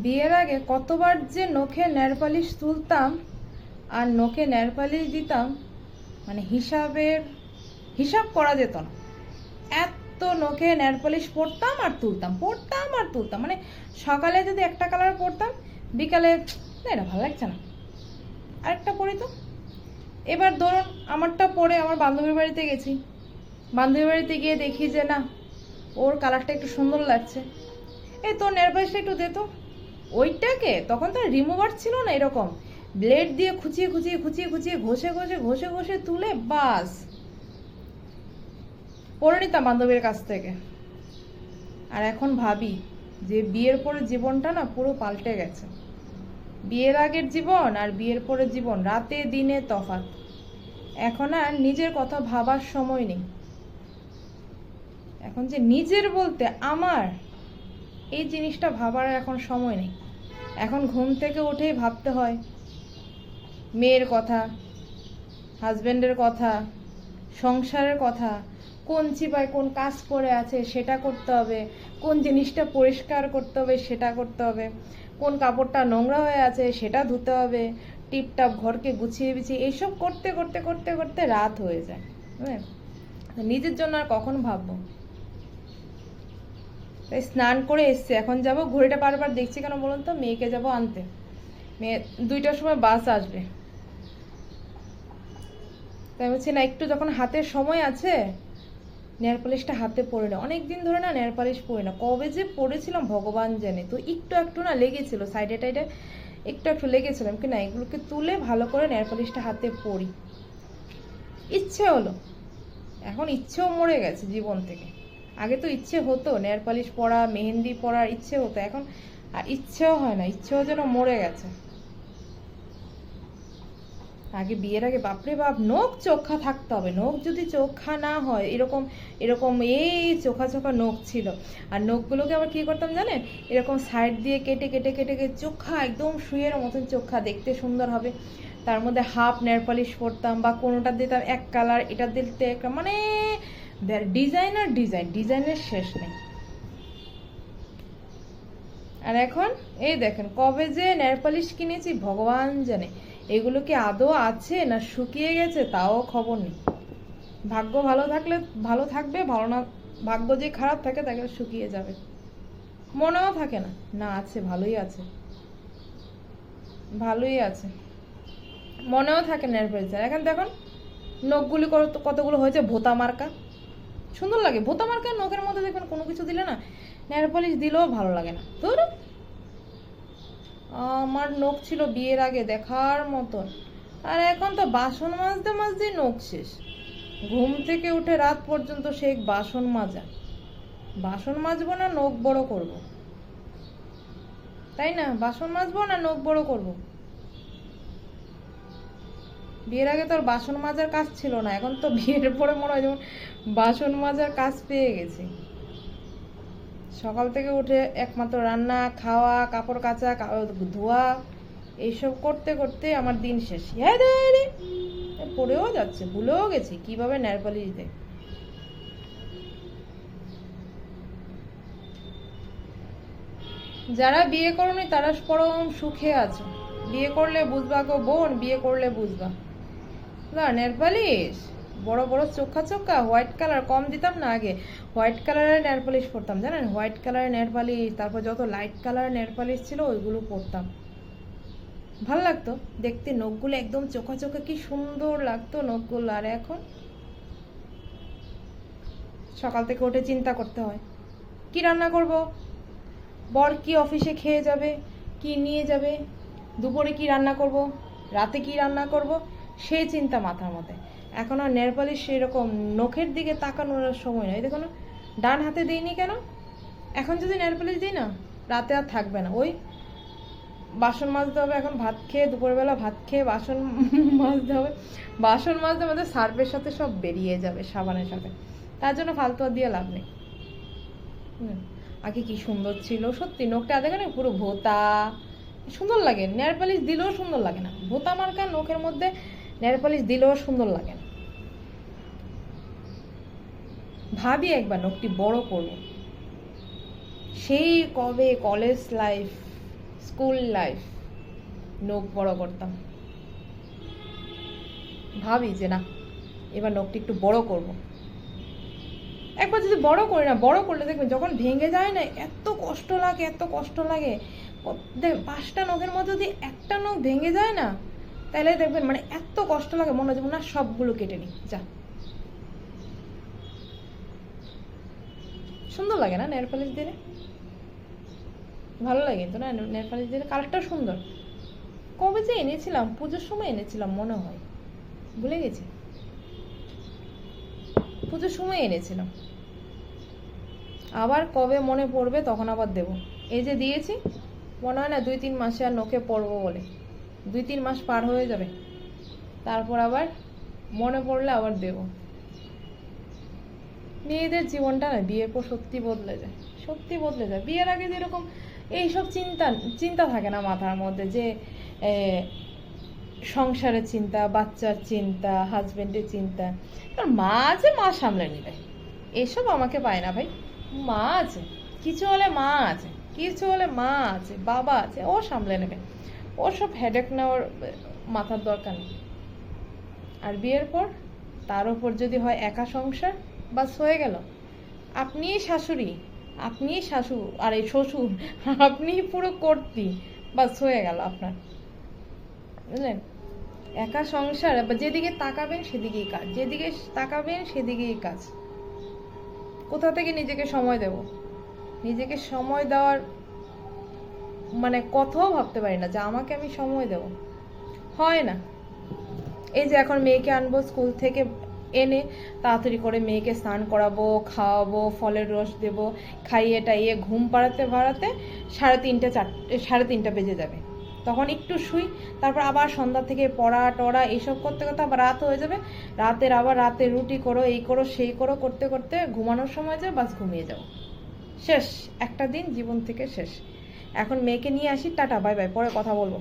বিয়ের আগে কতবার যে নখে নেল পালিশ তুলতাম আর নখে নেল পালিশ দিতাম, মানে হিসাব করা যেত না। এত নখে নেল পালিশ পরতাম আর তুলতাম, পরতাম আর তুলতাম। মানে সকালে যদি একটা কালার পরতাম, বিকালে না এটা ভালো লাগছে না, আরেকটা পরি তো। এবার ধরুন আমারটা পরে আমার বান্ধবীর বাড়িতে গেছি, বান্ধবীর বাড়িতে গিয়ে দেখি যে না, ওর কালারটা একটু সুন্দর লাগছে, এই তোর নেল পালিশটা একটু দে তো। ওইটাকে তখন তো রিমুভার ছিল না, এরকম ব্লেড দিয়ে খুঁচিয়ে খুঁচিয়ে খুঁচিয়ে খুঁচিয়ে ঘষে ঘষে ঘষে ঘষে তুলে বাস পরে নিতাম বান্ধবীর কাছ থেকে। আর এখন ভাবি যে বিয়ের পরে জীবনটা না পুরো পাল্টে গেছে। বিয়ের আগের জীবন আর বিয়ের পরের জীবন রাতে দিনে তফাৎ। এখন আর নিজের কথা ভাবার সময় নেই। এখন যে নিজের বলতে আমার, এই জিনিসটা ভাবার এখন সময় নেই। এখন ঘুম থেকে উঠেই ভাবতে হয় মেয়ের কথা, হাজবেন্ডের কথা, সংসারের কথা, কোন চিপায় কোন কাজ পড়ে আছে সেটা করতে হবে, কোন জিনিসটা পরিষ্কার করতে হবে সেটা করতে হবে, কোন কাপড়টা নোংরা হয়ে আছে সেটা ধুতে হবে, টিপটাপ ঘরকে গুছিয়ে বিছিয়ে এইসব করতে করতে করতে করতে রাত হয়ে যায়। হ্যাঁ, নিজের জন্য আর কখন ভাববো। তাই স্নান করে এসছি, এখন যাব। ঘড়িটা বারবার দেখছি কেন বলুন তো, মেয়েকে যাব আনতে। মেয়ে 2টার সময় বাস আসবে, তাই বলছি না একটু যখন হাতের সময় আছে নেল পালিশটা হাতে পরে না। অনেকদিন ধরে না নেল পালিশ পরি না, কবে যে পরেছিলাম ভগবান জানে। তো একটু একটু না লেগেছিল, সাইডে টাইডে একটু একটু লেগেছিলাম কি না, এগুলোকে তুলে ভালো করে নেল পালিশটা হাতে পরি। ইচ্ছে হলো, এখন ইচ্ছেও মরে গেছে জীবন থেকে। আগে তো ইচ্ছে হতো নেল পালিশ পরা, মেহেন্দি পরার ইচ্ছে হতো, এখন আর ইচ্ছেও হয় না, ইচ্ছেও যেন মরে গেছে। আগে বিয়ের আগে বাপরে বাপ নখ চোখা থাকতে হবে, নখ যদি চোখা না হয়, এরকম এরকম এই চোখা চোখা নখ ছিল। আর নখগুলোকে আবার কি করতাম জানেন, এরকম সাইড দিয়ে কেটে কেটে কেটে কেটে চোখা একদম শুয়ের মতন চোখা, দেখতে সুন্দর হবে। তার মধ্যে হাফ নেল পালিশ পরতাম, বা কোনোটা দিতাম এক কালার, এটা দিতে একটা মানে ডিজাইন আর ডিজাইন, ডিজাইনের শেষ নেই। আর এখন এই দেখেন কবে যে নেল পালিশ কিনেছি ভগবান জানে। এগুলো কি আদৌ আছে না শুকিয়ে গেছে তাও খবর নেই। ভাগ্য ভালো থাকলে ভালো থাকবে, ভালো না, ভাগ্য যে খারাপ থাকে তাকে শুকিয়ে যাবে। মনেও থাকে না, না আছে, ভালোই আছে, ভালোই আছে, মনেও থাকে নেল পালিশ। এখন দেখুন নখগুলি কতগুলো হয়েছে ভোতা মার্কা। সুন্দর লাগে ভোতা মার্কা নখের মধ্যে, দেখবেন কোনো কিছু দিলে না নেল পালিশ দিলেও ভালো লাগে না। ধরো আমার নখ ছিল বিয়ের আগে দেখার মতন, আর এখন তো বাসন মাজতে মাজতেই নখ শেষ। ঘুম থেকে উঠে রাত পর্যন্ত সেই বাসন মাজা, বাসন মাজবো না নখ বড় করব, তাই না? বাসন মাজবো না নখ বড় করব। বিয়ের আগে তো আর বাসন মাজার কাজ ছিল না, এখন তো বিয়ের পরে মনে হয় যেমন বাসন মাজার কাজ পেয়ে গেছি। সকাল থেকে উঠে একমাত্র রান্না, খাওয়া, কাপড় কাচা, ধোয়া, এইসব করতে করতে আমার দিন শেষ। হ্যাঁ রে, পড়েও যাচ্ছে, ভুলেও গেছি কিভাবে নেল পালিশ দেয়। যারা বিয়ে করনি তারা পরম সুখে আছো, বিয়ে করলে বুঝবা গো বোন, বিয়ে করলে বুঝবা। না নেল পালিশ বড় বড় চোখা চোখা হোয়াইট কালার, কম দিতাম না আগে, হোয়াইট কালারের নেল পালিশ পরতাম জানেন, হোয়াইট কালারের নেল পালিশ, তারপর যত লাইট কালারের নেল পালিশ ছিল ওইগুলো পরতাম, ভাল লাগতো দেখতে। নখগুলো একদম চোখা চোখা, কি সুন্দর লাগতো নখগুলো। আর এখন সকাল থেকে উঠে চিন্তা করতে হয় কি রান্না করব, বর কি অফিসে খেয়ে যাবে, কি নিয়ে যাবে, দুপুরে কি রান্না করব, রাতে কি রান্না করব, সেই চিন্তা মাথার মধ্যে। এখন আর নেল পালিশ সেরকম নখের দিকে তাকানোর সময় নয়। দেখো না ডান হাতে দিইনি কেন, এখন যদি নেল পালিশ দিই না রাতে আর থাকবে না। ওই বাসন মাজতে হবে, এখন ভাত খেয়ে দুপুরবেলা ভাত খেয়ে বাসন মাজতে হবে, বাসন মাজতে মাজতে সার্ফের সাথে সব বেরিয়ে যাবে, সাবানের সাথে। তার জন্য ফালতু আর দিয়ে লাভ নেই। আগে কি সুন্দর ছিল সত্যি, নখটা দেখে না পুরো ভোতা, সুন্দর লাগে। নেল পালিশ দিলেও সুন্দর লাগে না, ভোতা মার্কা নখের মধ্যে নেল পালিশ দিলেও সুন্দর লাগে না। ভাবি একবার নখটি বড় করব, সেই কবে কলেজ লাইফ স্কুল লাইফ, নখ বড় করতাম, ভাবি যে না এবার নখটা একটু বড় করব। একবার যদি বড় করি না, বড় করলে দেখবেন যখন ভেঙে যায় না এত কষ্ট লাগে, এত কষ্ট লাগে। পাঁচটা নখের মধ্যে যদি একটা নখ ভেঙে যায় না, তাহলে দেখবেন মানে এত কষ্ট লাগে, মনে হচ্ছে না সবগুলো কেটে নিই যা। সুন্দর লাগে না নেল পালিশ দিলে? ভালো লাগে তো না নেল পালিশ দিলে? কালারটাও সুন্দর। কবে যে এনেছিলাম, পুজোর সময় এনেছিলাম মনে হয়, ভুলে গেছি। পুজোর সময় এনেছিলাম, আবার কবে মনে পড়বে তখন আবার দেব। এই যে দিয়েছি, মনে হয় না 2-3 মাসে আর নখে পড়বো বলে। 2-3 মাস পার হয়ে যাবে, তারপর আবার মনে পড়লে আবার দেব। মেয়েদের জীবনটা না বিয়ের পর সত্যি বদলে যায়, সত্যি বদলে যায়। বিয়ের আগে যেরকম এইসব চিন্তা থাকে না মাথার মধ্যে, যে সংসারের চিন্তা, বাচ্চার চিন্তা, হাজবেন্ডের চিন্তা। কারণ মা আছে, মা সামলে নেবে, এসব আমাকে পায় না ভাই। মা আছে, কিছু হলে মা আছে, কিছু হলে মা আছে, বাবা আছে, ও সামলে নেবে। ওসব হেডেক নেওয়ার মাথার দরকার নেই। আর বিয়ের পর তার উপর যদি হয় একা সংসার, বাস হয়ে গেল। আপনিই শাশুড়ি, আপনিই শাশুড়, আর এই শ্বশুর, আপনিই পুরো কর্ত্রী, বাস হয়ে গেল আপনার। বুঝলেন? একা সংসার, যেদিকে তাকাবেন সেদিকেই কাজ, যেদিকে তাকাবেন সেদিকেই কাজ। কোথা থেকে নিজেকে সময় দেব? নিজেকে সময় দেওয়ার মানে কথাও ভাবতে পারি না যে আমাকে আমি সময় দেব, হয় না। এই যে এখন মেয়েকে আনবো স্কুল থেকে, এনে তাড়াতাড়ি করে মেয়েকে স্নান করাবো, খাওয়াবো, ফলের রস দেবো, খাইয়ে টাইয়ে ঘুম পাড়াতে 3:30 বেজে যাবে। তখন একটু শুই, তারপর আবার সন্ধ্যা থেকে পড়া টড়া এইসব করতে করতে আবার রাত হয়ে যাবে। রাতে রুটি করো, এই করো সেই করো, করতে করতে ঘুমানোর সময় যায়, বাস ঘুমিয়ে যাও, শেষ। একটা দিন জীবন থেকে শেষ। এখন মেয়েকে নিয়ে আসি, টাটা বাই বাই, পরে কথা বলবো।